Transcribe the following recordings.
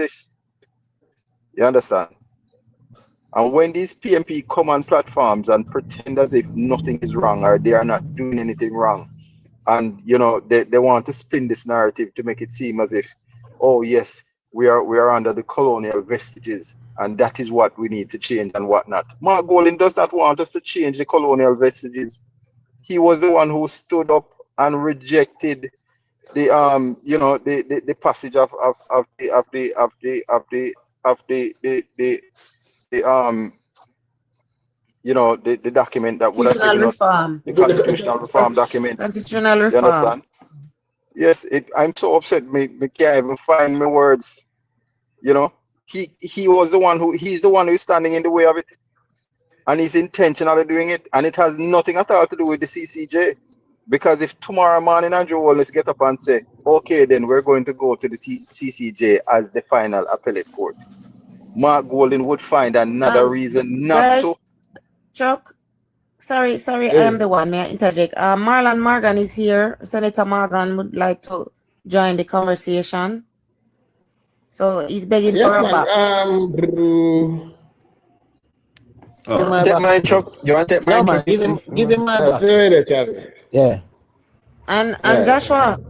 this. You understand? And when these PMP come on platforms and pretend as if nothing is wrong or they are not doing anything wrong, and they want to spin this narrative to make it seem as if, oh yes, we are under the colonial vestiges, and that is what we need to change and whatnot. Mark Golding does not want us to change the colonial vestiges. He was the one who stood up and rejected the the passage of the document that would have given us the constitutional reform document. Constitutional You reform. understand? Yes, I'm so upset. Me can't even find my words. He was the one he's the one who's standing in the way of it, and he's intentionally doing it, and it has nothing at all to do with the CCJ. Because if tomorrow morning Andrew Wallace get up and say, okay, then we're going to go to the CCJ as the final appellate court, Mark Golding would find another reason not to. Chuck, sorry, I am the one. May I interject? Marlon Morgan is here. Senator Morgan would like to join the conversation. So he's begging for a back. Take my Chuck. You want to take my Chuck? Give him my back. Yeah. And Joshua,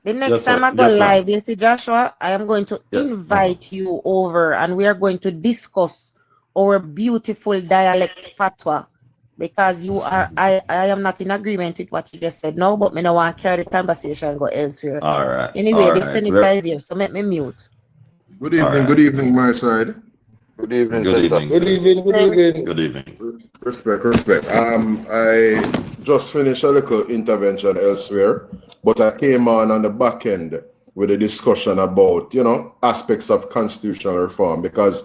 the next time I go live, you see Joshua, I am going to invite you over and we are going to discuss our beautiful dialect patois, because I am not in agreement with what you just said now, but me no want to carry the conversation and go elsewhere. All right. Anyway, the senator is here, so let me mute. Good evening, good evening, my side. Good evening, Good evening. Good evening, good evening. Good evening. Respect. I just finished a little intervention elsewhere, but I came on the back end with a discussion about, aspects of constitutional reform, because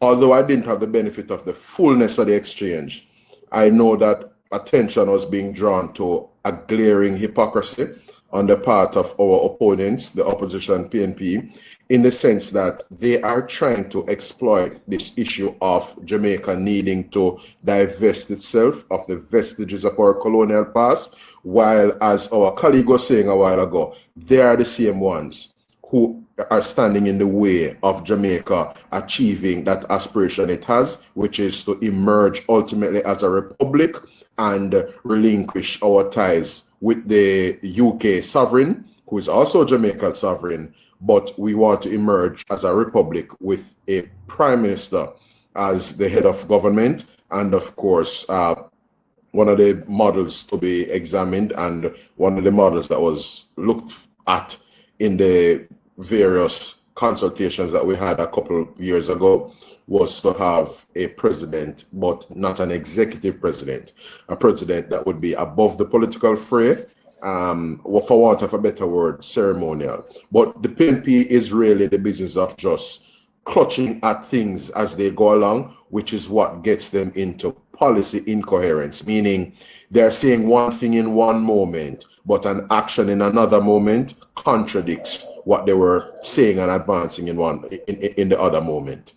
although I didn't have the benefit of the fullness of the exchange, I know that attention was being drawn to a glaring hypocrisy on the part of our opponents, the opposition PNP, in the sense that they are trying to exploit this issue of Jamaica needing to divest itself of the vestiges of our colonial past, while, as our colleague was saying a while ago, they are the same ones who are standing in the way of Jamaica achieving that aspiration it has, which is to emerge ultimately as a republic and relinquish our ties with the UK sovereign, who is also Jamaican sovereign, but we want to emerge as a republic with a prime minister as the head of government, and of course, one of the models to be examined and one of the models that was looked at in the various consultations that we had a couple of years ago was to have a president, but not an executive president, a president that would be above the political fray, for want of a better word, ceremonial. But the PNP is really the business of just clutching at things as they go along, which is what gets them into policy incoherence, meaning they're saying one thing in one moment, but an action in another moment contradicts what they were saying and advancing in the other moment.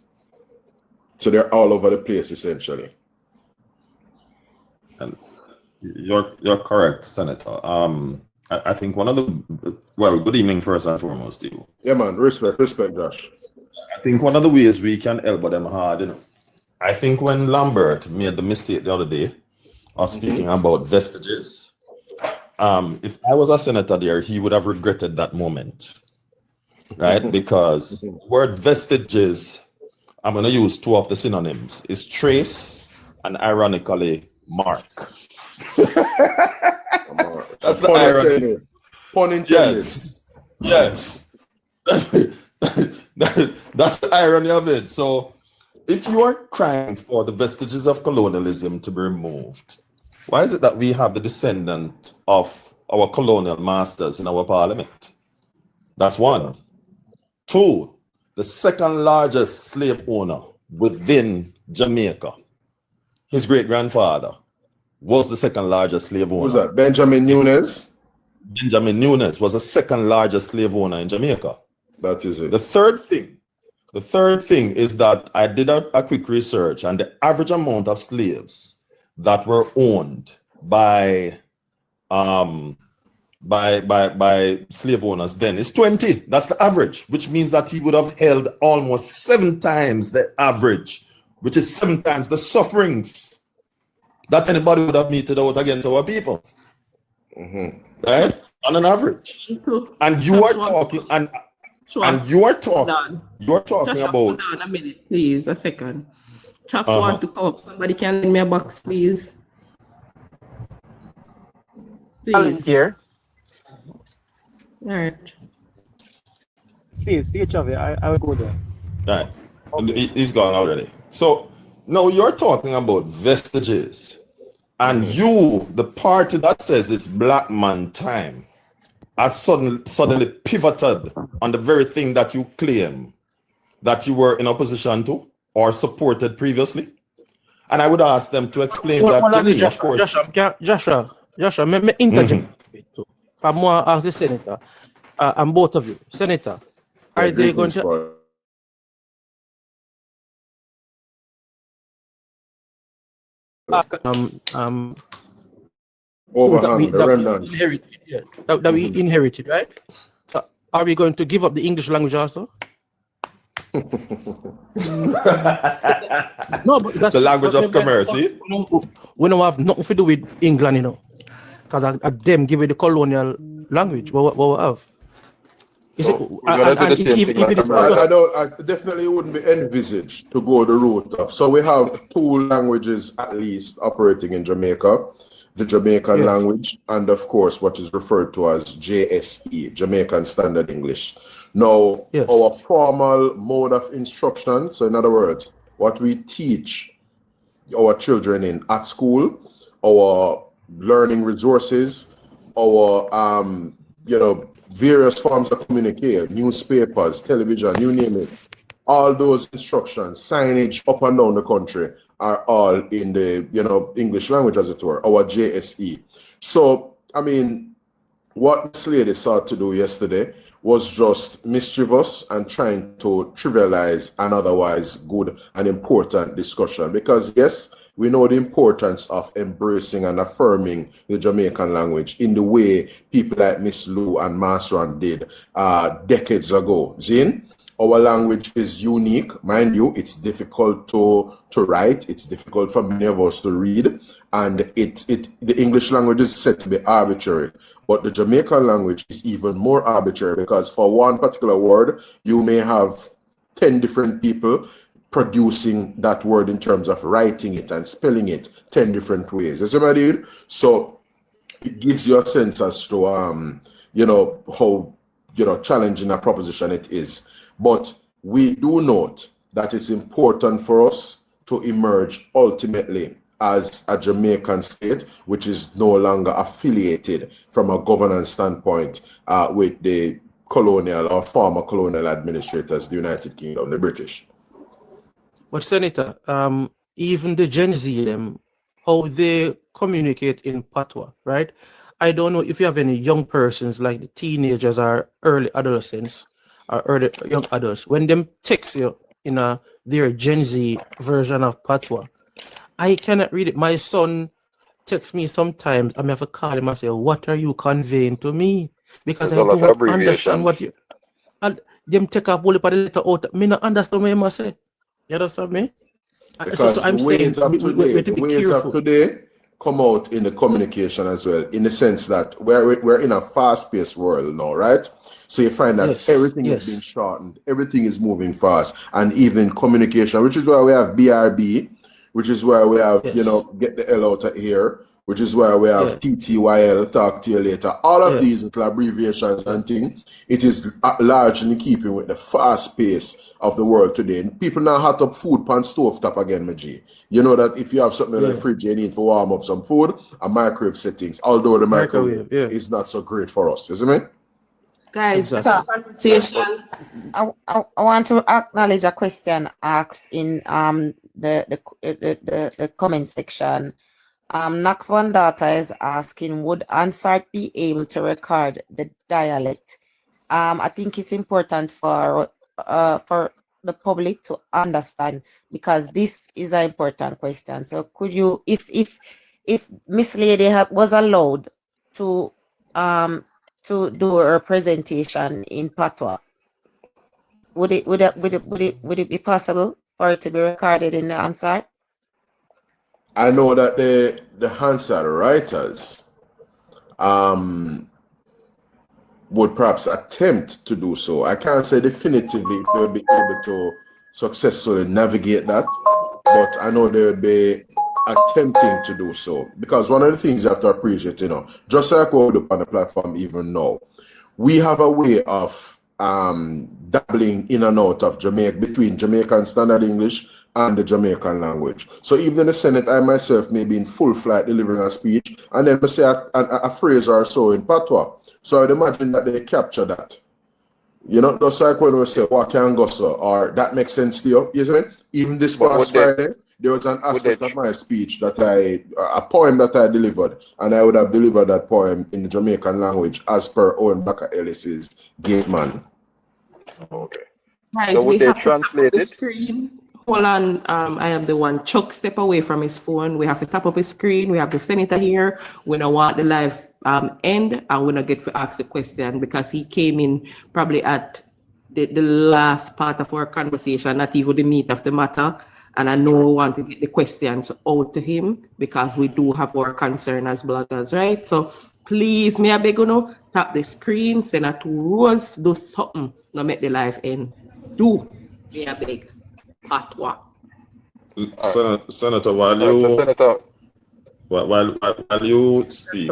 So they're all over the place, essentially. And you're correct, Senator. I think one of the good evening first and foremost to you. Yeah, man. Respect, Josh. I think one of the ways we can elbow them hard, I think when Lambert made the mistake the other day of speaking about vestiges, if I was a senator there, he would have regretted that moment, right? Because the word vestiges, I'm going to use two of the synonyms, is trace and ironically mark. That's the irony. Pun intended. Yes. That's the irony of it. So if you are crying for the vestiges of colonialism to be removed, why is it that we have the descendant of our colonial masters in our parliament? That's one. Two, the second largest slave owner within Jamaica, his great-grandfather, was the second largest slave owner. Who's that? Benjamin Nunes? Benjamin Nunes was the second largest slave owner in Jamaica. That is it. The third thing is that I did a quick research, and the average amount of slaves that were owned by by slave owners then is 20. That's the average, which means that he would have held almost 7 times the average, which is 7 times the sufferings that anybody would have meted out against our people. Right? On an average. And you are talking about Hold on a minute, please, a second. Chops want to come up. Somebody can lend me a box, please. Here. All right. Stay, Chavi. I will go there. Right. Okay. He's gone already. So now you're talking about vestiges. And you, the party that says it's black man time, has suddenly pivoted on the very thing that you claim that you were in opposition to or supported previously. And I would ask them to explain that to me, of course. Joshua, me interject. For more as the senator, and both of you, Senator, are they going to? That we inherited, right? So are we going to give up the English language also? No, but that's the language of commerce. We don't have nothing to do with England, you know, because them give it the colonial language. What we have. I definitely wouldn't be envisaged to go the route of. So we have 2 languages at least operating in Jamaica, the Jamaican language, and of course what is referred to as JSE, Jamaican Standard English. Now, our formal mode of instruction, so in other words, what we teach our children in at school, our learning resources, our various forms of communication, newspapers, television, you name it, all those instructions, signage up and down the country are all in the English language, as it were, our JSE. So, I mean, what this lady sought to do yesterday was just mischievous and trying to trivialize an otherwise good and important discussion. Because yes, we know the importance of embracing and affirming the Jamaican language in the way people like Miss Lou and Masteran did decades ago. Zin, our language is unique. Mind you, it's difficult to write. It's difficult for many of us to read. And the English language is said to be arbitrary. But the Jamaican language is even more arbitrary because for one particular word, you may have 10 different people producing that word in terms of writing it and spelling it 10 different ways. Is that right? So it gives you a sense as to how challenging a proposition it is. But we do note that it's important for us to emerge ultimately as a Jamaican state, which is no longer affiliated from a governance standpoint with the colonial or former colonial administrators, the United Kingdom, the British. But Senator, even the Gen Z, how they communicate in patois, right? I don't know if you have any young persons like the teenagers or early adolescents or early young adults, when them text you in their Gen Z version of patois, I cannot read it. My son texts me sometimes. I have to call him and say, "What are you conveying to me?" Because I don't understand what you. And them take off all the letter out. Me not understand what you must say. You understand me? Because so I'm saying the ways of today come out in the communication as well, in the sense that we're in a fast-paced world now, right? So you find that everything is being shortened, everything is moving fast, and even communication, which is why we have BRB, which is why we have, get the L out of here, which is why we have TTYL, talk to you later. All of these little abbreviations and things, it is largely in keeping with the fast pace of the world today. And people now hot up food pan stove top again, my G. You know that if you have something in the fridge, you need to warm up some food, a microwave settings, although the microwave is not so great for us, isn't it? Guys, conversation. I want to acknowledge a question asked in the comment section. Knox One Daughter is asking, would Ansart be able to record the dialect? I think it's important for the public to understand, because this is an important question. So could you, if Miss Lady was allowed to to do her presentation in Patois. Would it be possible for it to be recorded in the Hansard? I know that the Hansard writers would perhaps attempt to do so. I can't say definitively if they'll be able to successfully navigate that, but I know they'll be attempting to do so. Because one of the things you have to appreciate, just like what we do on the platform even now, we have a way of dabbling in and out of Jamaica, between Jamaican Standard English and the Jamaican language. So even in the Senate, I myself may be in full flight delivering a speech, and then I say a phrase or so in Patois. So I'd imagine that they capture that. Just like when we say, what can go so, or that makes sense to you, isn't it? Even this past Friday, there was an aspect of my speech that a poem that I delivered, and I would have delivered that poem in the Jamaican language as per Owen Baker Ellis's Gate Man. Okay. Guys, So we would they have to tap translate the it? screen. Hold on, I am the one. Chuck, step away from his phone. We have to tap up his screen. We have the senator here. We don't want the live end, and we don't get to ask the question because he came in probably at the last part of our conversation, not even the meat of the matter. And I know we want to get the questions out to him because we do have our concern as bloggers, right? So please, may I beg you, tap the screen, send a 2 rows, do something, not make the live end. Do, may I beg. Patois. Senator, while you speak,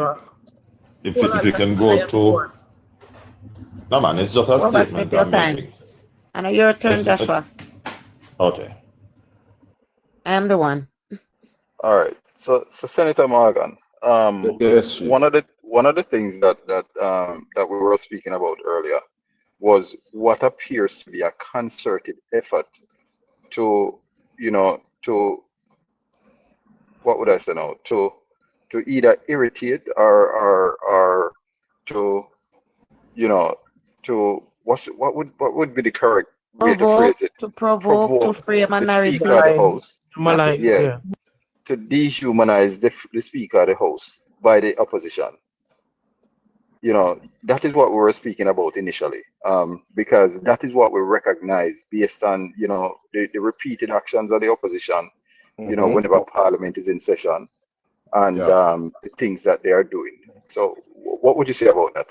if you can go to... No, man, it's just a statement I'm making. And your turn, Joshua. Okay. I am the one. All right. So Senator Morgan, yes, one of the things that we were speaking about earlier was what appears to be a concerted effort to what would I say now? To either irritate or to what would be the correct way to phrase it? To provoke, to frame a narrative. Speaker of the House. Yeah. To dehumanize the Speaker of the House by the opposition. That is what we were speaking about initially, because that is what we recognize based on, the repeated actions of the opposition, whenever Parliament is in session and the things that they are doing. So what would you say about that?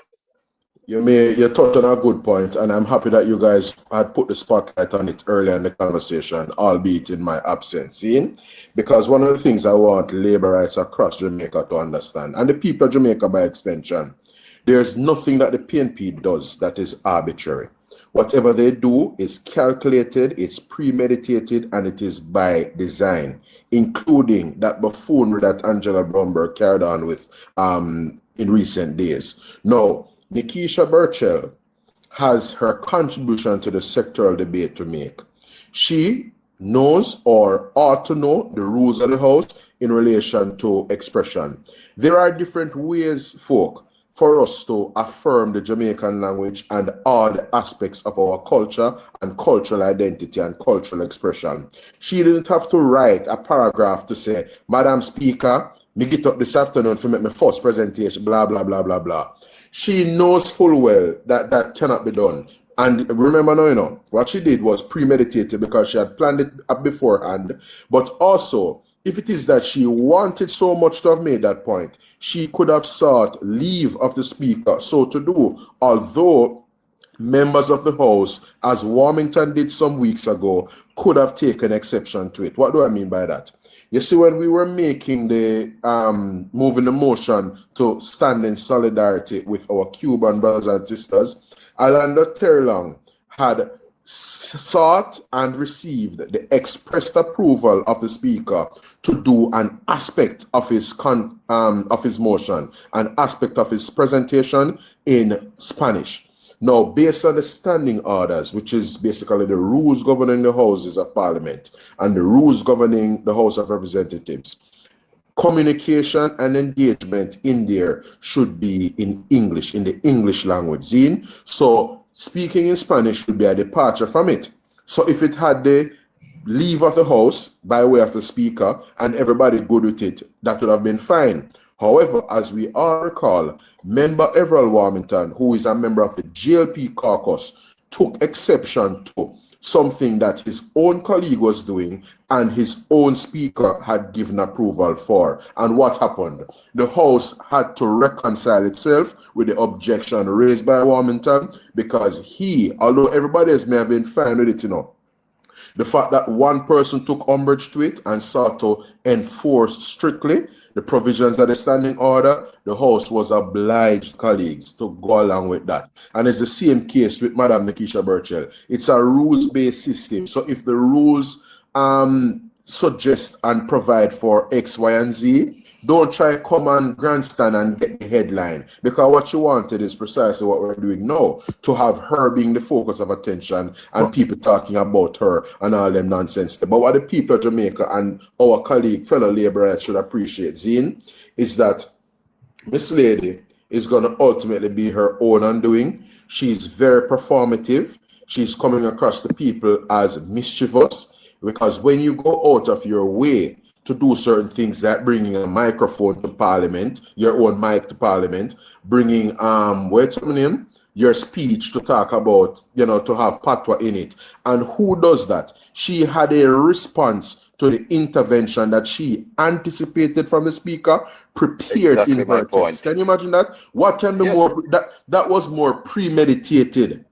You touched on a good point, and I'm happy that you guys had put the spotlight on it earlier in the conversation, albeit in my absence. Because one of the things I want labor rights across Jamaica to understand, and the people of Jamaica by extension, there's nothing that the PNP does that is arbitrary. Whatever they do is calculated, it's premeditated, and it is by design, including that buffoonery that Angela Bromberg carried on with in recent days. Now, Nikisha Burchell has her contribution to the sectoral debate to make. She knows or ought to know the rules of the House in relation to expression. There are different ways, folk, for us to affirm the Jamaican language and all the aspects of our culture and cultural identity and cultural expression. She didn't have to write a paragraph to say, Madam Speaker, me get up this afternoon to make my first presentation, blah, blah, blah, blah, blah. She knows full well that that cannot be done. And remember now, what she did was premeditated because she had planned it beforehand. But also, if it is that she wanted so much to have made that point, she could have sought leave of the Speaker so to do, although members of the House, as Warmington did some weeks ago, could have taken exception to it. What do I mean by that? You see, when we were making the moving the motion to stand in solidarity with our Cuban brothers and sisters, Alanda Terlong had sought and received the expressed approval of the Speaker to do an aspect of his motion, an aspect of his presentation in Spanish. Now, based on the standing orders, which is basically the rules governing the Houses of Parliament and the rules governing the House of Representatives, communication and engagement in there should be in English, in the English language. So speaking in Spanish should be a departure from it. So if it had the leave of the House by way of the Speaker and everybody good with it, that would have been fine. However, as we all recall, member Everall Warmington, who is a member of the GLP caucus, took exception to something that his own colleague was doing and his own speaker had given approval for. And what happened? The House had to reconcile itself with the objection raised by Warmington, because he, although everybody else may have been fine with it, the fact that one person took umbrage to it and sought to enforce strictly the provisions of the standing order, the House was obliged, colleagues, to go along with that. And it's the same case with Madam Nikisha Burchell. It's a rules-based system. So if the rules suggest and provide for X, Y, and Z, don't try to come and grandstand and get the headline, because what you wanted is precisely what we're doing now, to have her being the focus of attention and people talking about her and all them nonsense. But what the people of Jamaica and our colleague, fellow laborers should appreciate, Zine, is that Miss Lady is going to ultimately be her own undoing. She's very performative. She's coming across the people as mischievous, because when you go out of your way to do certain things, like bringing a microphone to Parliament, your own mic to Parliament, bringing what's her name, your speech to talk about, to have patwa in it. And who does that? She had a response to the intervention that she anticipated from the speaker, prepared Exactly in her text. Can you imagine that? What can be more, that was more premeditated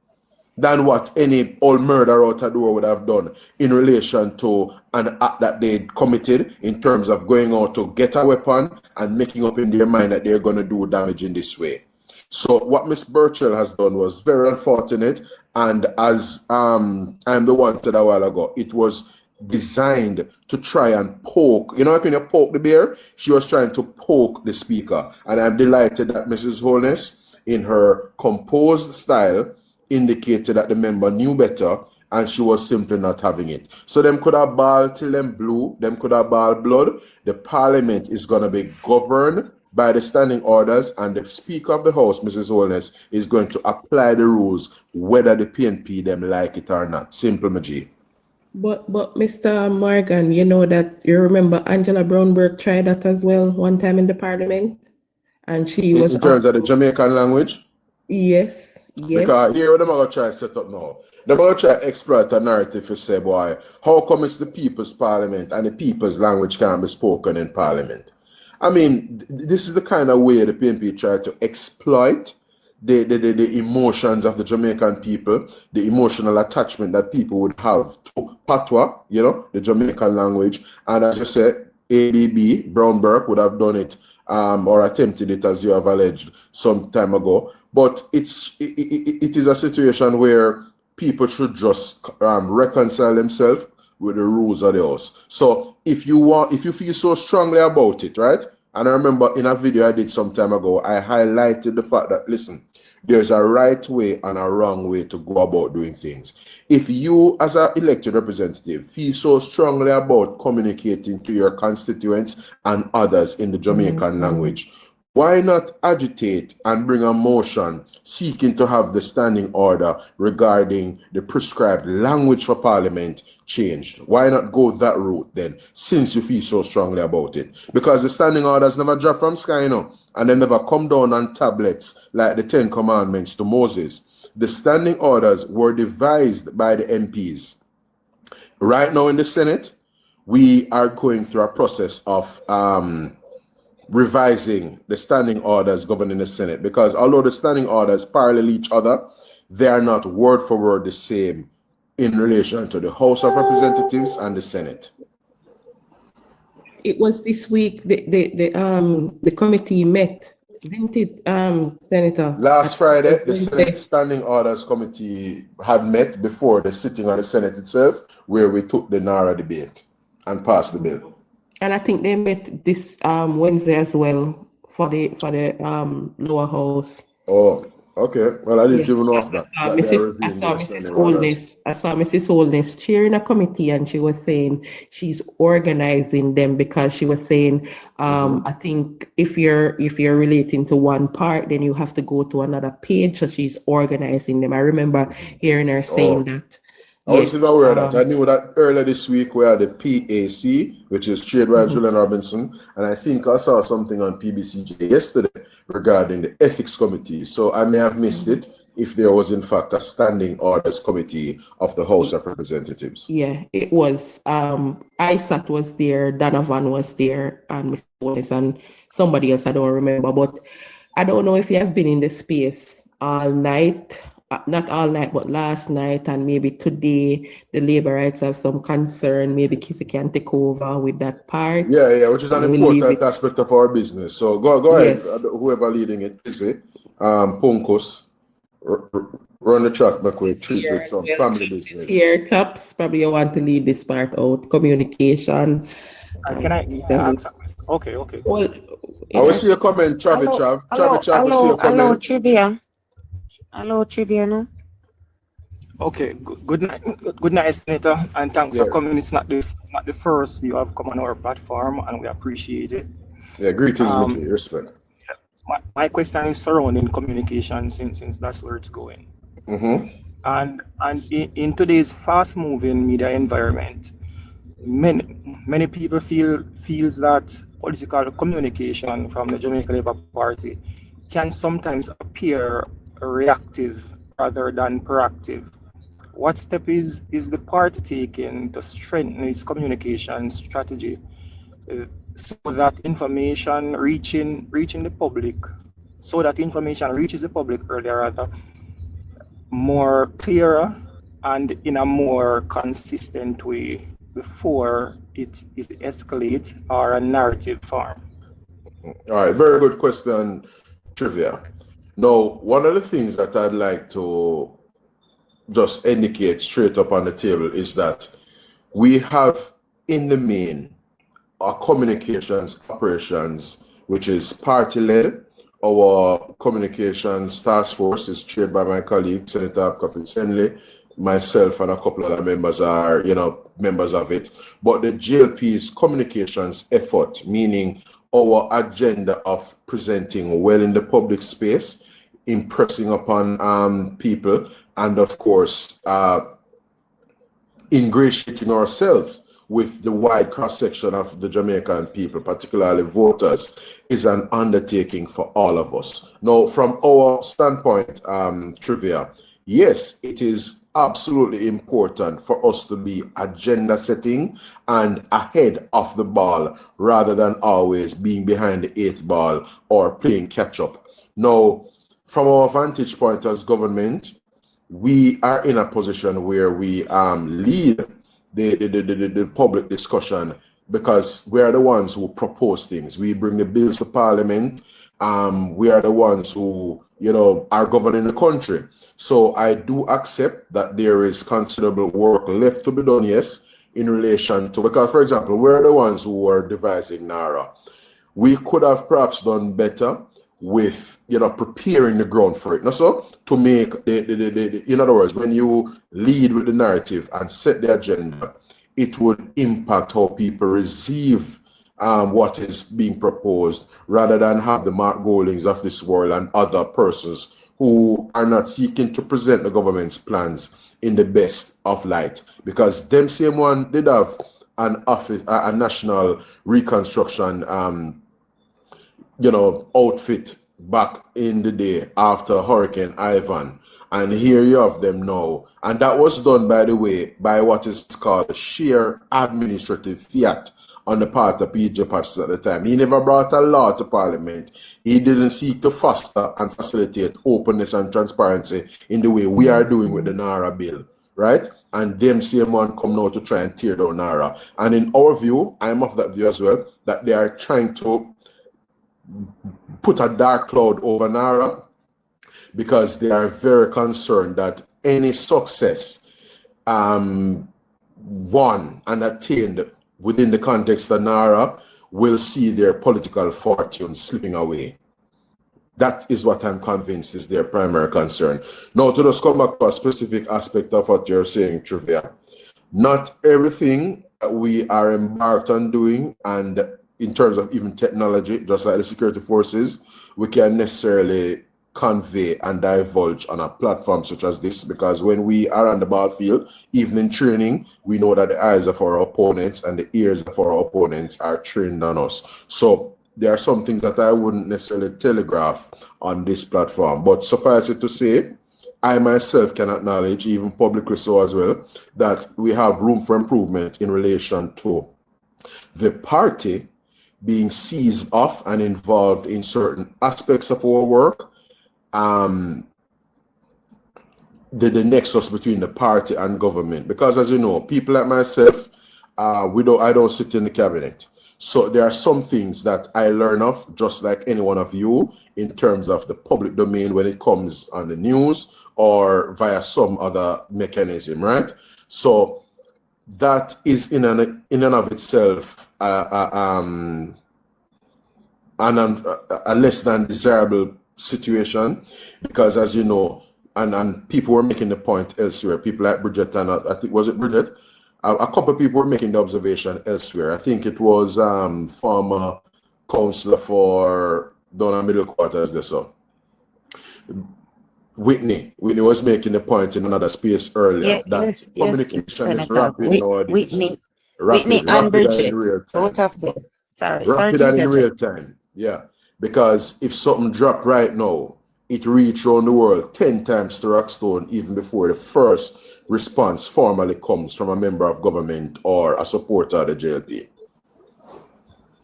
than what any old murderer out the door would have done in relation to an act that they committed, in terms of going out to get a weapon and making up in their mind that they're going to do damage in this way. So what Miss Burchell has done was very unfortunate, and as I'm the one said a while ago, it was designed to try and poke, like when you poke the bear, she was trying to poke the speaker. And I'm delighted that Mrs. Holness, in her composed style, indicated that the member knew better, and she was simply not having it. So them could have balled till them blue, them could have balled blood. The Parliament is going to be governed by the standing orders, and the Speaker of the House, Mrs. Holness, is going to apply the rules whether the PNP them like it or not. Simple, Maji. But Mr. Morgan, that you remember Angela Brownberg tried that as well one time in the Parliament, and she was in terms of the Jamaican language. Yes. Because here what them are going to try to set up now. They're going to try to exploit a narrative to say, boy, how come it's the people's parliament and the people's language can't be spoken in parliament? I mean, this is the kind of way the PNP try to exploit the emotions of the Jamaican people, the emotional attachment that people would have to Patois, the Jamaican language. And as you said, ADB, Brownberg, would have done it or attempted it, as you have alleged, some time ago. But it is a situation where people should just reconcile themselves with the rules of the house. So if you feel so strongly about it, right? And I remember in a video I did some time ago, I highlighted the fact that, listen, there's a right way and a wrong way to go about doing things. If you, as an elected representative, feel so strongly about communicating to your constituents and others in the Jamaican language, why not agitate and bring a motion seeking to have the standing order regarding the prescribed language for Parliament changed? Why not go that route then, since you feel so strongly about it? Because the standing orders never drop from sky, and they never come down on tablets like the 10 Commandments to Moses. The standing orders were devised by the MPs. Right now in the Senate, we are going through a process of revising the standing orders governing the Senate, because although the standing orders parallel each other, they are not word for word the same in relation to the House of Representatives and the Senate. It was this week the committee met, didn't it, Senator? Last Friday, the Senate Standing Orders Committee had met before the sitting of the Senate itself, where we took the NARA debate and passed the bill. And I think they met this Wednesday as well for the lower house. Oh, okay. Well, I didn't even know of that. I saw Mrs. Holness chairing a committee, and she was saying she's organizing them, because she was saying, I think if you're relating to one part, then you have to go to another page. So she's organizing them. I remember hearing her saying that. I wasn't aware of that. I knew that earlier this week we had the PAC, which is chaired by Julian Robinson, and I think I saw something on PBCJ yesterday regarding the ethics committee. So I may have missed it if there was in fact a standing orders committee of the House of Representatives. Yeah, it was. ISAT was there, Donovan was there, and Mr. Bonis and somebody else I don't remember. But I don't know if you have been in the space all night. Not all night, but last night and maybe today, the labor rights have some concern. Maybe Kissy can take over with that part. Yeah, which is an important aspect of our business. So go ahead, whoever leading it, Kissy, Punkus, run the track back with treat with some family business. Here, Chops, probably you want to lead this part out, communication. Can I answer? Okay. Well, I will see your comment, Travis. Hello, Trivia. Hello, Trivia, no? Okay, good night, Senator, and thanks for coming. It's not the first you have come on our platform, and we appreciate it. Yeah, greetings, Mitchell. Respect. My question is surrounding communication, since that's where it's going. And in today's fast-moving media environment, many people feels that political communication from the Jamaica Labour Party can sometimes appear reactive rather than proactive. What step is the party taking to strengthen its communication strategy so that information reaching the public, so that information reaches the public earlier, rather more clearer and in a more consistent way before it escalates or a narrative form? All right, very good question, Trivia. Now, one of the things that I'd like to just indicate straight up on the table is that we have, in the main, our communications operations, which is party-led. Our communications task force is chaired by my colleague, Senator Coffin Henley. Myself and a couple other members are, members of it. But the GLP's communications effort, meaning our agenda of presenting well in the public space, impressing upon people, and of course, ingratiating ourselves with the wide cross-section of the Jamaican people, particularly voters, is an undertaking for all of us. Now, from our standpoint, Trivia, yes, it is absolutely important for us to be agenda setting and ahead of the ball rather than always being behind the eighth ball or playing catch up. Now, from our vantage point as government, we are in a position where we lead the public discussion because we are the ones who propose things. We bring the bills to Parliament. We are the ones who, are governing the country. So I do accept that there is considerable work left to be done, yes, in relation to, because, for example, we're the ones who were devising NARA. We could have perhaps done better with, preparing the ground for it. No, so to make in other words, when you lead with the narrative and set the agenda, it would impact how people receive what is being proposed, rather than have the Mark Goldings of this world and other persons who are not seeking to present the government's plans in the best of light, because them same one did have an office, a national reconstruction, outfit back in the day after Hurricane Ivan, and here you have them now, and that was done, by the way, by what is called sheer administrative fiat on the part of PJ Patterson at the time. He never brought a law to Parliament. He didn't seek to foster and facilitate openness and transparency in the way we are doing with the NARA bill, right? And them same one come now to try and tear down NARA. And in our view, I'm of that view as well, that they are trying to put a dark cloud over NARA because they are very concerned that any success won and attained within the context of NARA will see their political fortune slipping away. That is what I'm convinced is their primary concern. Now, to just come back to a specific aspect of what you're saying, Trivia, not everything that we are embarked on doing, and in terms of even technology, just like the security forces, we can necessarily convey and divulge on a platform such as this, because when we are on the battlefield, even in training, we know that the eyes of our opponents and the ears of our opponents are trained on us. So there are some things that I wouldn't necessarily telegraph on this platform, but suffice it to say, I myself can acknowledge, even publicly so as well, that we have room for improvement in relation to the party being seized off and involved in certain aspects of our work, the nexus between the party and government. Because as you know, people like myself, I don't sit in the cabinet. So there are some things that I learn of, just like any one of you, in terms of the public domain when it comes on the news or via some other mechanism, right? So that is in and of itself a less than desirable situation, because as you know, and people were making the point elsewhere, people like Bridget, and I think, was it Bridget? A couple of people were making the observation elsewhere. I think it was former councillor for down middle quarters there, so Whitney was making the point in another space earlier that communication is rapid nowadays. Whitney and Bridget, both of them. Rapid and in real time, yeah. Because if something dropped right now, it reached around the world 10 times to Rockstone even before the first response formally comes from a member of government or a supporter of the JLP.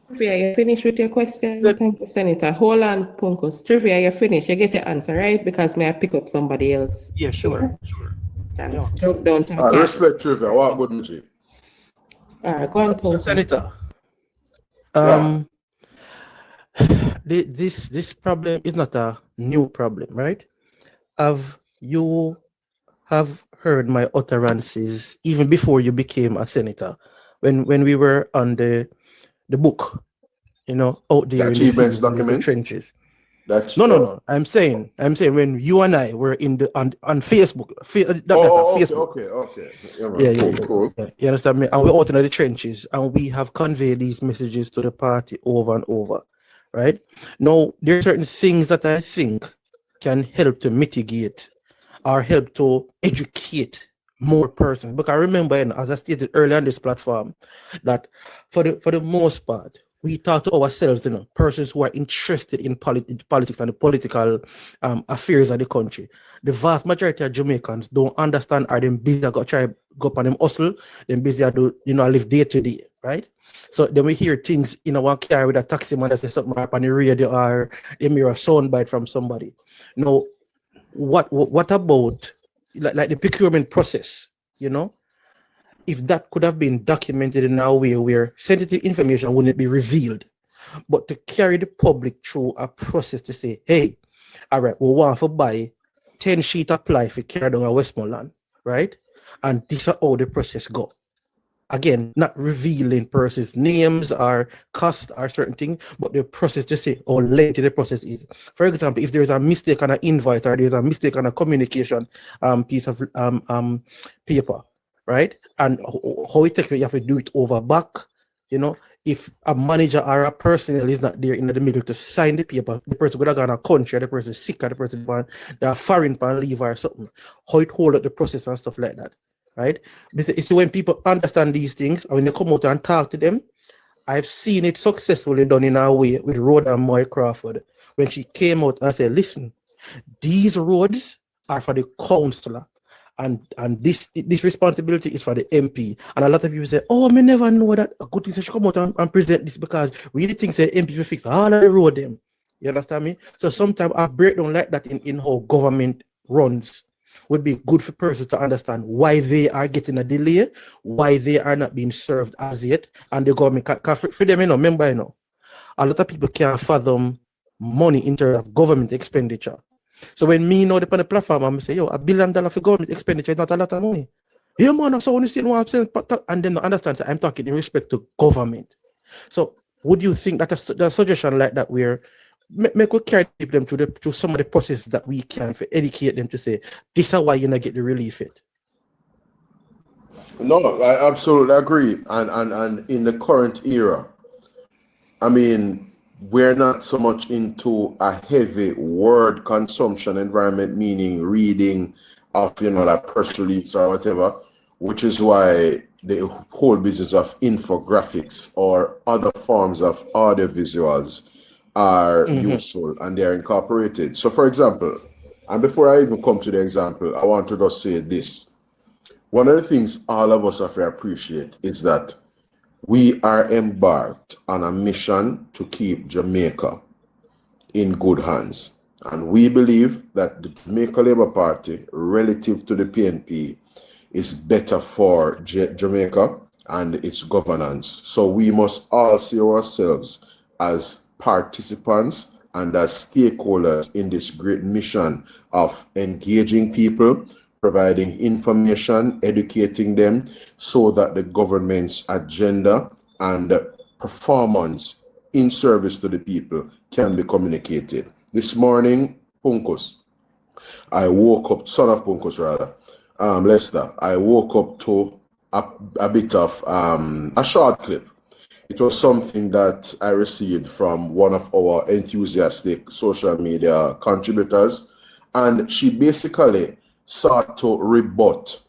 Trivia, you finished with your question? Thank you, Senator. Hold on, Punkos. Trivia, you finished. You get your answer, right? Because may I pick up somebody else? Yeah, sure. Thanks. Don't respect Trivia. What good, G? All right, go on, Punkos. Senator. This problem is not a new problem, right? You have heard my utterances even before you became a senator, when we were on the book, out there in the trenches. No. I'm saying when you and I were on Facebook. Facebook. Okay. Cool. Yeah, you understand me? And we're out in the trenches, and we have conveyed these messages to the party over and over, right? Now, there are certain things that I think can help to mitigate or help to educate more persons. Because I remember, as I stated earlier on this platform, that for the most part, we talk to ourselves, persons who are interested in politics and the political affairs of the country. The vast majority of Jamaicans don't understand, are them busy go try go up on them hustle, them busy do live day to day, right? So then we hear things in one car with a taxi man that says something up on the radio, or they hear a soundbite from somebody. Now, what about like the procurement process, If that could have been documented in a way where sensitive information wouldn't be revealed, but to carry the public through a process to say, hey, all right, we want to buy 10 sheet apply for carry down a Westmoreland, right? And this is how the process go. Again, not revealing persons' names or cost or certain things, but the process to say how lengthy the process is. For example, if there is a mistake on an invoice or there is a mistake on a communication piece of paper, right? And how it takes, you have to do it over back, if a manager or a personnel is not there in the middle to sign the paper, the person could have gone a country, the person is sick, or the person they're foreign pan leave or something, how it hold up the process and stuff like that, right? It's when people understand these things, and when they come out and talk to them, I've seen it successfully done in a way with Rhoda Moy Crawford, when she came out and said, listen, these roads are for the councillor, and this responsibility is for the MP. And a lot of people say, oh, I never know that a good thing should come out and present this, because we really think that MP will fix all of the road them. You understand me? So sometimes a breakdown like that in how government runs would be good for persons to understand why they are getting a delay, why they are not being served as yet, and the government can for them, remember, a lot of people can't fathom money in terms of government expenditure. So when me know the platform, I'm say, $1 billion for government expenditure is not a lot of money. Yeah, man, so when you see what I'm saying, and then understand, so I'm talking in respect to government. So would you think that a suggestion like that where make we carry them through some of the process that we can for educate them to say, this is why you're not get the relief it? No, I absolutely agree. And in the current era, I mean, we're not so much into a heavy word consumption environment, meaning reading of, like press release or whatever, which is why the whole business of infographics or other forms of audio visuals are useful and they're incorporated. So for example, and before I even come to the example, I want to just say this. One of the things all of us have to appreciate is that we are embarked on a mission to keep Jamaica in good hands. And we believe that the Jamaica Labour Party, relative to the PNP, is better for Jamaica and its governance. So we must all see ourselves as participants and as stakeholders in this great mission of engaging people, providing information, educating them so that the government's agenda and performance in service to the people can be communicated. This morning, Punkus, I woke up, son of Punkus rather, Lester, I woke up to a bit of a short clip. It was something that I received from one of our enthusiastic social media contributors, and she basically sought to rebut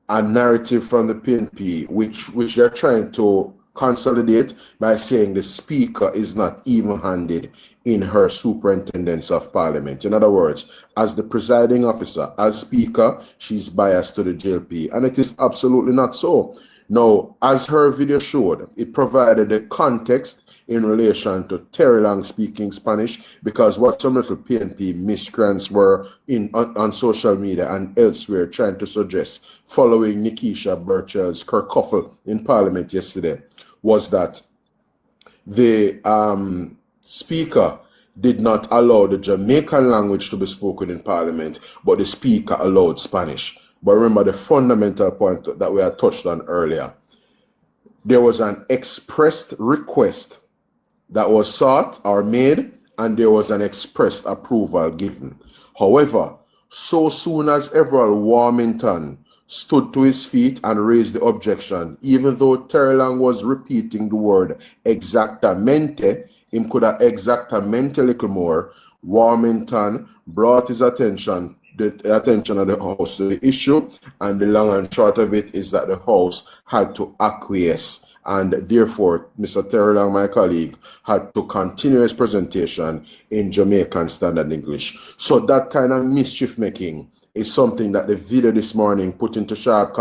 a narrative from the PNP, which they're trying to consolidate by saying the speaker is not even-handed in her superintendence of parliament. In other words, as the presiding officer, as speaker, she's biased to the JLP, and it is absolutely not so. Now, as her video showed, it provided the context in relation to Terry Lang speaking Spanish, because what some little PNP miscreants were on social media and elsewhere trying to suggest following Nikisha Burchell's kerfuffle in Parliament yesterday was that the speaker did not allow the Jamaican language to be spoken in Parliament, but the speaker allowed Spanish. But remember the fundamental point that we had touched on earlier. There was an expressed request that was sought or made, and there was an expressed approval given. However, so soon as Everald Warmington stood to his feet and raised the objection, even though Terry Lang was repeating the word exactamente, him could have exactamente a little more, Warmington brought his attention, the attention of the House to the issue, and the long and short of it is that the House had to acquiesce. And therefore, Mr. Terry Lang, my colleague, had to continue his presentation in Jamaican Standard English. So that kind of mischief making is something that the video this morning put into sharp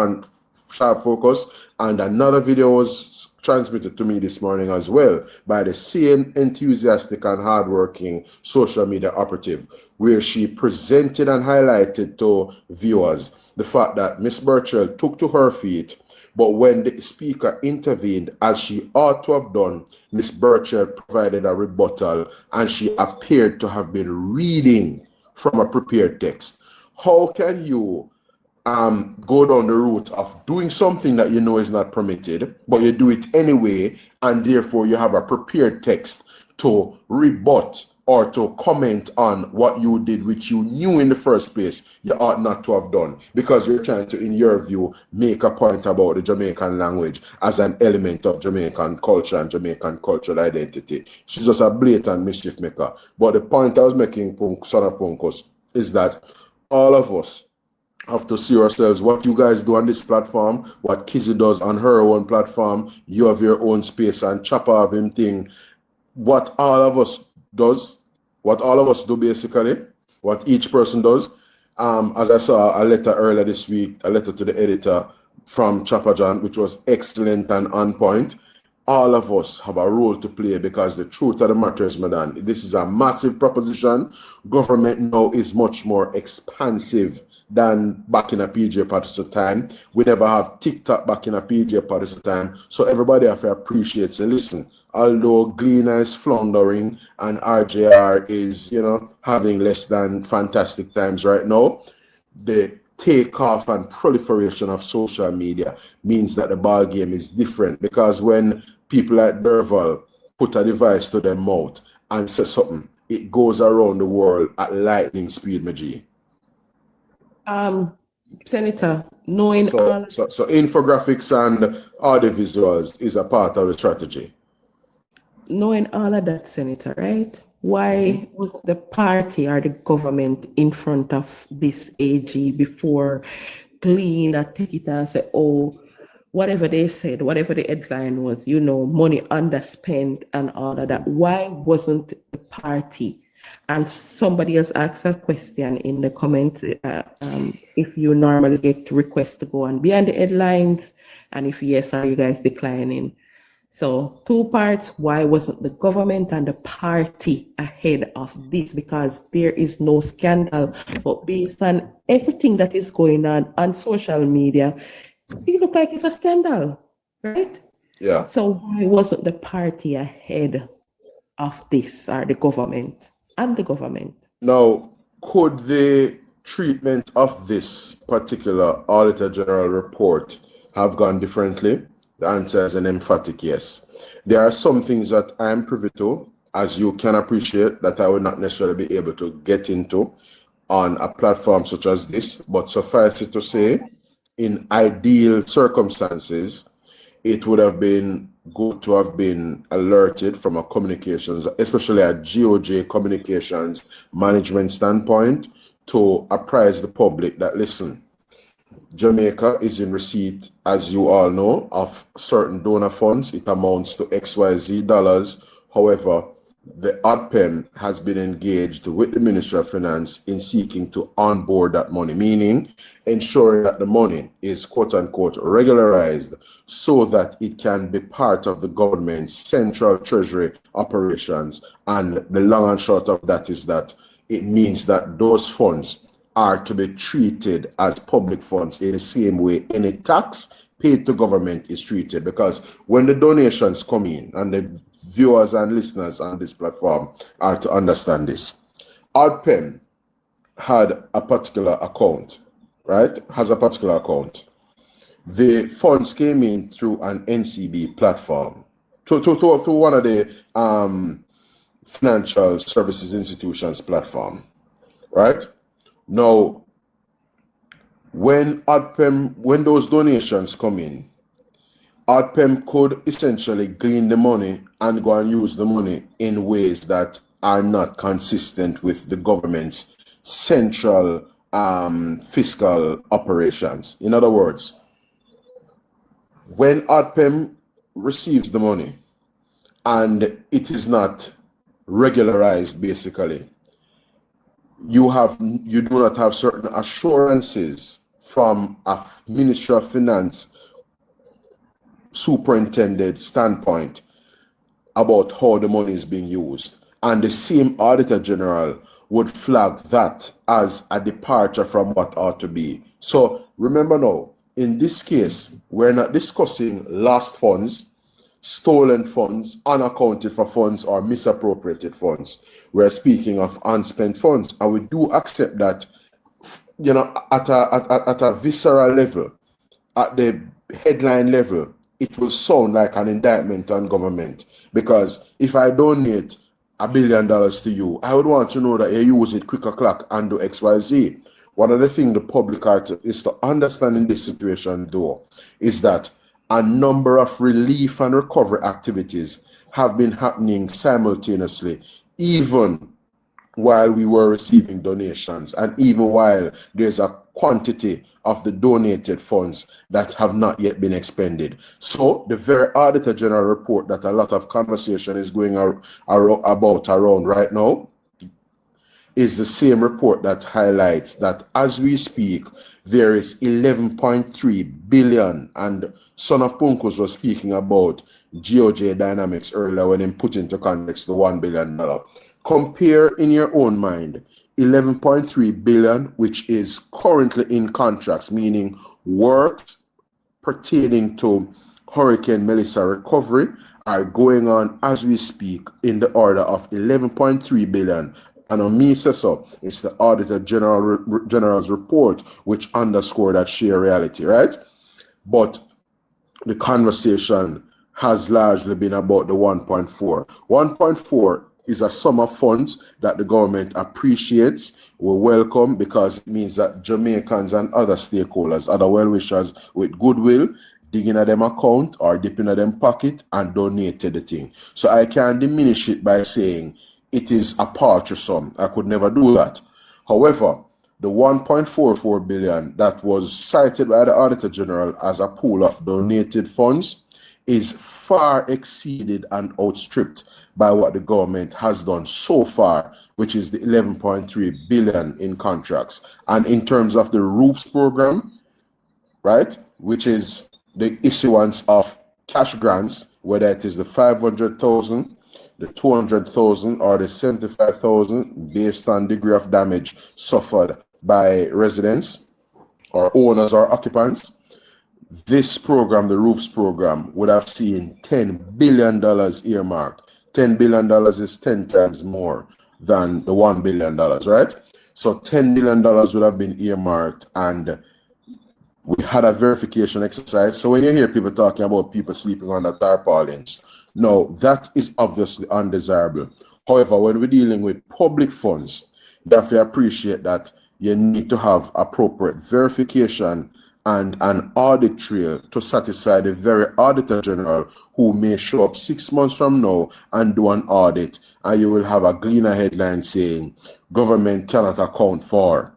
focus, and another video was transmitted to me this morning as well by the same enthusiastic and hardworking social media operative, where she presented and highlighted to viewers the fact that Miss Burchell took to her feet, but when the speaker intervened, as she ought to have done, Miss Burchell provided a rebuttal, and she appeared to have been reading from a prepared text. How can you go down the route of doing something that you know is not permitted, but you do it anyway, and therefore you have a prepared text to rebut or to comment on what you did, which you knew in the first place you ought not to have done, because you're trying to, in your view, make a point about the Jamaican language as an element of Jamaican culture and Jamaican cultural identity. She's just a blatant mischief maker. But the point I was making, son of Punkos, is that all of us have to see ourselves, what you guys do on this platform, what Kizzy does on her own platform, you have your own space, and Chopper have him thing. What all of us do basically, what each person does. As I saw a letter earlier this week, a letter to the editor from Chopper John, which was excellent and on point. All of us have a role to play, because the truth of the matter is, madam, this is a massive proposition. Government now is much more expansive than back in a PJ Patterson time. We never have TikTok back in a PJ Patterson time. So everybody have to appreciate, say, listen, although Gleaner is floundering and RJR is, having less than fantastic times right now, the takeoff and proliferation of social media means that the ball game is different, because when people like Derval put a device to their mouth and say something, it goes around the world at lightning speed, Maji. Senator, knowing so infographics and audiovisuals is a part of the strategy. knowing all of that, Senator, right? Why was the party or the government in front of this AG before clean or take it and say, oh, whatever they said, whatever the headline was, money underspent and all of that? Why wasn't the party? And somebody else asked a question in the comments, if you normally get requests to go and be on the headlines, and if yes, are you guys declining? So 2 parts, why wasn't the government and the party ahead of this? Because there is no scandal, but based on everything that is going on social media, it looks like it's a scandal, right? Yeah. So why wasn't the party ahead of this, or the government and the government? Now, could the treatment of this particular Auditor General report have gone differently? The answer is an emphatic yes. There are some things that I am privy to, as you can appreciate, that I would not necessarily be able to get into on a platform such as this, but suffice it to say, in ideal circumstances, it would have been good to have been alerted from a communications, especially a GOJ communications management standpoint, to apprise the public that, listen, Jamaica is in receipt, as you all know, of certain donor funds. It amounts to XYZ dollars. However, the ODPEM has been engaged with the Ministry of Finance in seeking to onboard that money, meaning ensuring that the money is quote-unquote regularized so that it can be part of the government's central treasury operations. And the long and short of that is that it means that those funds are to be treated as public funds in the same way any tax paid to government is treated. Because when the donations come in, and the viewers and listeners on this platform are to understand this, ODPEM had a particular account, right? Has a particular account. The funds came in through an NCB platform to one of the financial services institutions platform, right? Now, when those donations come in, ODPEM could essentially glean the money and go and use the money in ways that are not consistent with the government's central fiscal operations. In other words, when ODPEM receives the money and it is not regularized, basically, you do not have certain assurances from a Ministry of Finance superintendent standpoint about how the money is being used. And the same Auditor General would flag that as a departure from what ought to be. So remember now, in this case, we're not discussing lost funds, stolen funds, unaccounted for funds, or misappropriated funds. We're speaking of unspent funds, and we do accept that, at a visceral level, at the headline level, it will sound like an indictment on government. Because if I donate $1 billion to you, I would want to know that you use it quick o'clock and do XYZ. One of the things the public is to understand in this situation, though, is that a number of relief and recovery activities have been happening simultaneously, even while we were receiving donations, and even while there's a quantity of the donated funds that have not yet been expended. So the very Auditor General report that a lot of conversation is going about around right now is the same report that highlights that as we speak, there is 11.3 billion, and Son of Punkus was speaking about GOJ dynamics earlier when he put into context the $1 billion. Compare in your own mind 11.3 billion, which is currently in contracts, meaning works pertaining to Hurricane Melissa recovery are going on as we speak in the order of 11.3 billion. And on me says so, it's the Auditor General's report which underscore that sheer reality, right? But the conversation has largely been about the 1.4. 1.4 is a sum of funds that the government appreciates, will welcome, because it means that Jamaicans and other stakeholders, other well-wishers with goodwill, dig in them account or dip in them pocket and donated the thing. So I can diminish it by saying it is a paltry sum. I could never do that. However, the 1.44 billion that was cited by the Auditor General as a pool of donated funds is far exceeded and outstripped by what the government has done so far, which is the 11.3 billion in contracts. And in terms of the roofs program, right, which is the issuance of cash grants, whether it is the 500,000, the 200,000 or the 75,000 based on degree of damage suffered by residents or owners or occupants, this program, the roofs program, would have seen $10 billion earmarked. $10 billion is 10 times more than the $1 billion, right? So $10 billion would have been earmarked, and we had a verification exercise. So when you hear people talking about people sleeping on the tarpaulins, no, that is obviously undesirable. However, when we're dealing with public funds, you have to appreciate that you need to have appropriate verification and an audit trail to satisfy the very Auditor General who may show up 6 months from now and do an audit, and you will have a Gleaner headline saying, government cannot account for.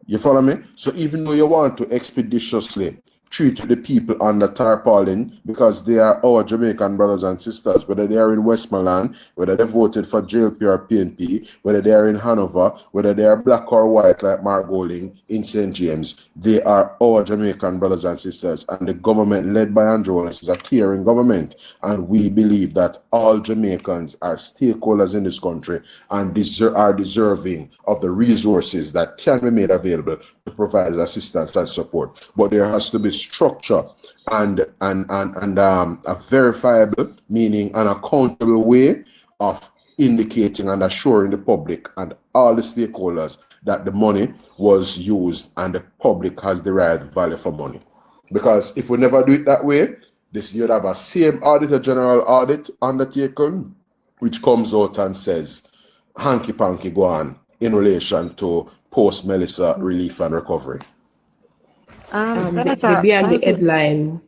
You follow me? So even though you want to expeditiously treat the people on the tarpaulin, because they are our Jamaican brothers and sisters, whether they are in Westmoreland, whether they voted for JLP or PNP, whether they are in Hanover, whether they are black or white like Mark Golding in St. James, they are our Jamaican brothers and sisters. And the government led by Andrew Wallace is a caring government. And we believe that all Jamaicans are stakeholders in this country and are deserving of the resources that can be made available to provide assistance and support. But there has to be structure and a verifiable, meaning an accountable way of indicating and assuring the public and all the stakeholders that the money was used and the public has derived value for money. Because if we never do it that way, this you'd have a same Auditor General audit undertaken, which comes out and says, hanky-panky go on in relation to post-Melissa relief and recovery. They be on the headline,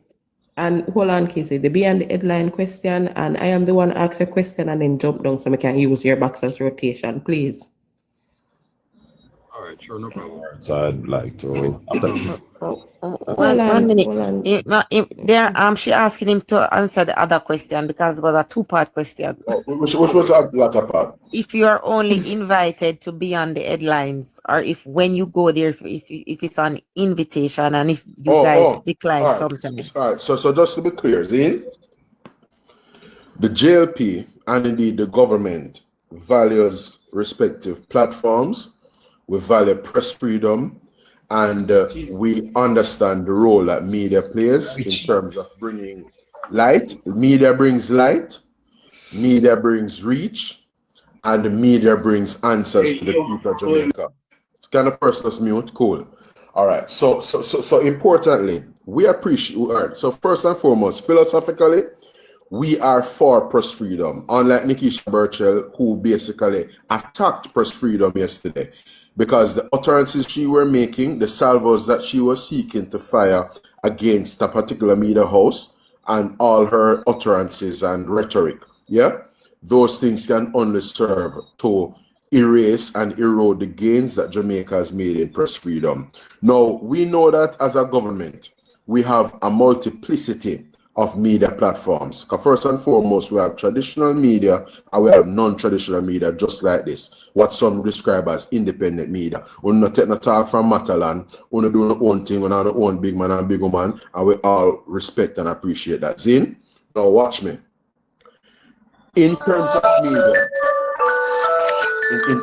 and hold on, Casey, they be on the headline question, and I am the one ask a question and then jump down so we can use your box as rotation, please. All right, sure, no problem. So I'd like to. One minute. She asking him to answer the other question because it was a two-part question. Which was the latter part? If you are only invited to be on the headlines, or if when you go there, if it's an invitation, and if you guys decline sometimes. All right. So just to be clear, Zine, the JLP and indeed the government values respective platforms. We value press freedom, and we understand the role that media plays in terms of bringing light. Media brings light, media brings reach, and the media brings answers to the people of Jamaica. Can a person mute? Cool. All right. So importantly, we appreciate. All right. So first and foremost, philosophically, we are for press freedom, unlike Nikisha Burchell, who basically attacked press freedom yesterday, because the utterances she were making, the salvos that she was seeking to fire against a particular media house, and all her utterances and rhetoric, those things can only serve to erase and erode the gains that Jamaica has made in press freedom. Now, we know that as a government, we have a multiplicity of media platforms. First and foremost, we have traditional media and we have non-traditional media, just like this, what some describe as independent media. We not take no talk from Matalan, we do our own thing, we have our own big man and big woman, and we all respect and appreciate that. Zin, now watch me. In terms of media,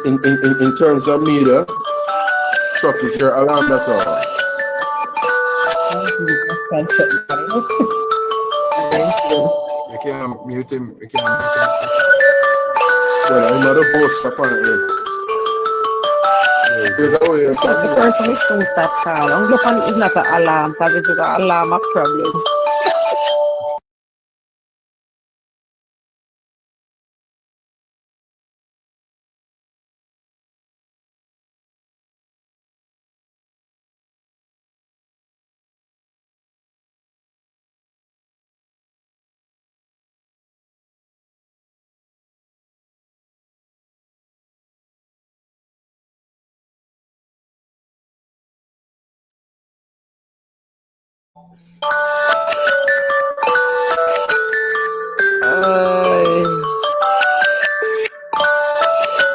in terms of media, Chuck, is there alarm at all? You can't mute him. You can't mute him. Well, I'm not a host, apparently. The person is to stop calling. I'm looking, it's not an alarm, because if it's an alarm, a problem.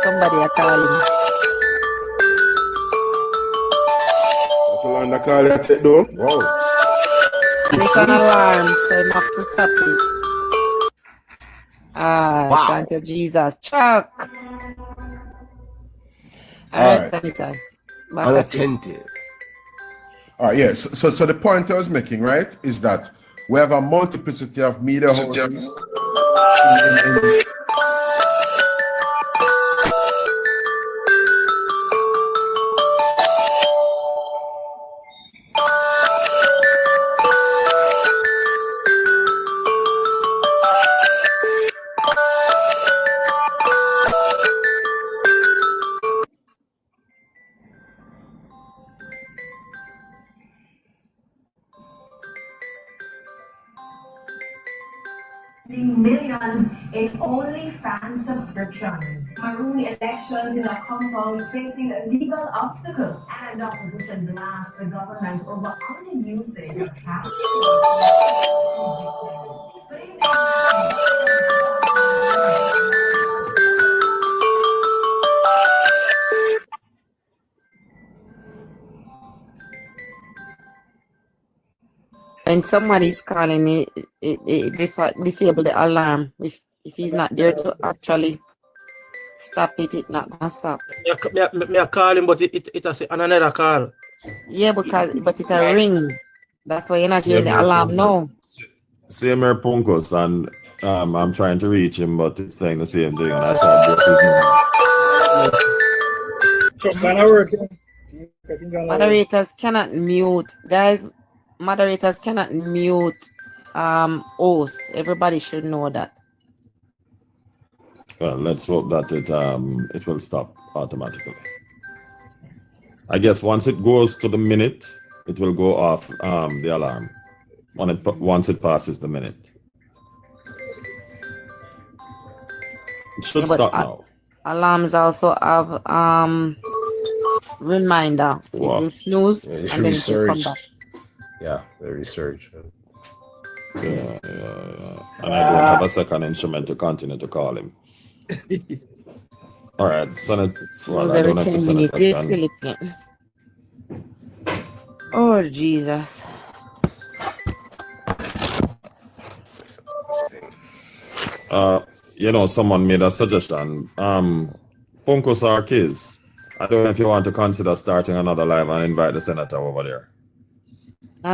Somebody are calling. That's the line that call you take though. Wow. It's an alarm, so you have to stop it. Wow. Thank you, Jesus. Chuck. All Alright, anytime. Unattentive. All right, yeah. So the point I was making, right, is that we have a multiplicity of media houses. Millions in OnlyFans subscriptions. Maroon elections in a compound facing a legal obstacle. And opposition blasts the government over usage of cash. When somebody's calling, disable the alarm. If he's not there to actually stop it, it's not gonna stop. Me a call him, but it has another call. Yeah, but it a ring. That's why you're not hearing the alarm now. Same here, Punkos, and I'm trying to reach him, but it's saying the same thing, and I tried to Moderators cannot mute, guys. Moderators cannot mute hosts. Everybody should know that. Well, let's hope that it will stop automatically. I guess once it goes to the minute, it will go off the alarm. Once it passes the minute, it should stop now. Alarms also have reminder. It will snooze and then it will come back. Yeah, the research. Yeah. And I don't have a second instrument to continue to call him. All right, Senate. Well, I don't have to Senate Philippines. Oh, Jesus. Someone made a suggestion. Punkos or Kids. I don't know if you want to consider starting another live and invite the senator over there.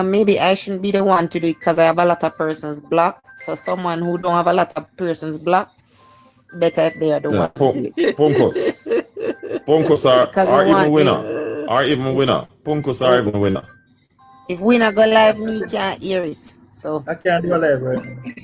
Maybe I shouldn't be the one to do it because I have a lot of persons blocked. So someone who don't have a lot of persons blocked, better if they are the one. Punkos are even winner. Are even winner. Punkos are even winner. If winner go live, me can't hear it. So I can't do a live, right?